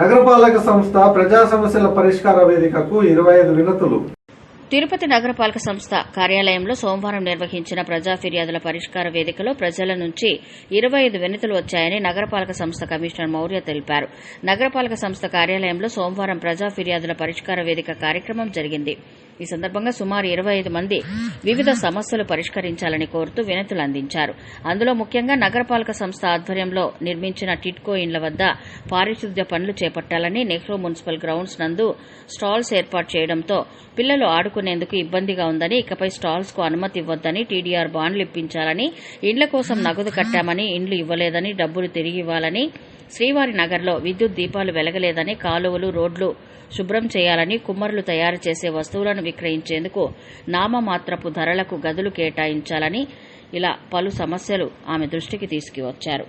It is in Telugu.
నగరపాలక సంస్థ ప్రజా సమస్యల పరిష్కార వేదికకు 25 వినతులు. తిరుపతి నగరపాలక సంస్థ కార్యాలయంలో సోమవారం నిర్వహించిన ప్రజా ఫిర్యాదుల పరిష్కార వేదికలో ప్రజల నుంచి 25 వినతులు వచ్చాయని నగరపాలక సంస్థ కమిషనర్ మౌర్య తెలిపారు. నగరపాలక సంస్థ కార్యాలయంలో సోమవారం ప్రజా ఫిర్యాదుల పరిష్కార వేదిక కార్యక్రమం జరిగింది. ఈ సందర్భంగా సుమారు 25 మంది వివిధ సమస్యలు పరిష్కరించాలని కోరుతూ వినతులు అందించారు. అందులో ముఖ్యంగా నగరపాలక సంస్థ ఆధ్వర్యంలో నిర్మించిన టిడ్కో ఇండ్ల వద్ద పారిశుద్ధ్య పనులు చేపట్టాలని, నెహ్రూ మున్సిపల్ గ్రౌండ్స్ నందు స్టాల్స్ ఏర్పాటు చేయడంతో పిల్లలు ఆడుకునేందుకు ఇబ్బందిగా ఉందని, ఇకపై స్టాల్స్ కు అనుమతి ఇవ్వొద్దని, టీడీఆర్ బాండ్లు ఇప్పించాలని, ఇండ్ల కోసం నగదు కట్టామని ఇండ్లు ఇవ్వలేదని, డబ్బులు తిరిగి ఇవ్వాలని, శ్రీవారి నగర్లో విద్యుత్ దీపాలు వెలగలేదని, కాలువలు, రోడ్లు శుభ్రం చేయాలని, కుమ్మరులు తయారు చేసే వస్తువులను విక్రయించేందుకు నామమాత్రపు ధరలకు గదులు కేటాయించాలని, ఇలా పలు సమస్యలు ఆమె దృష్టికి తీసుకువచ్చారు.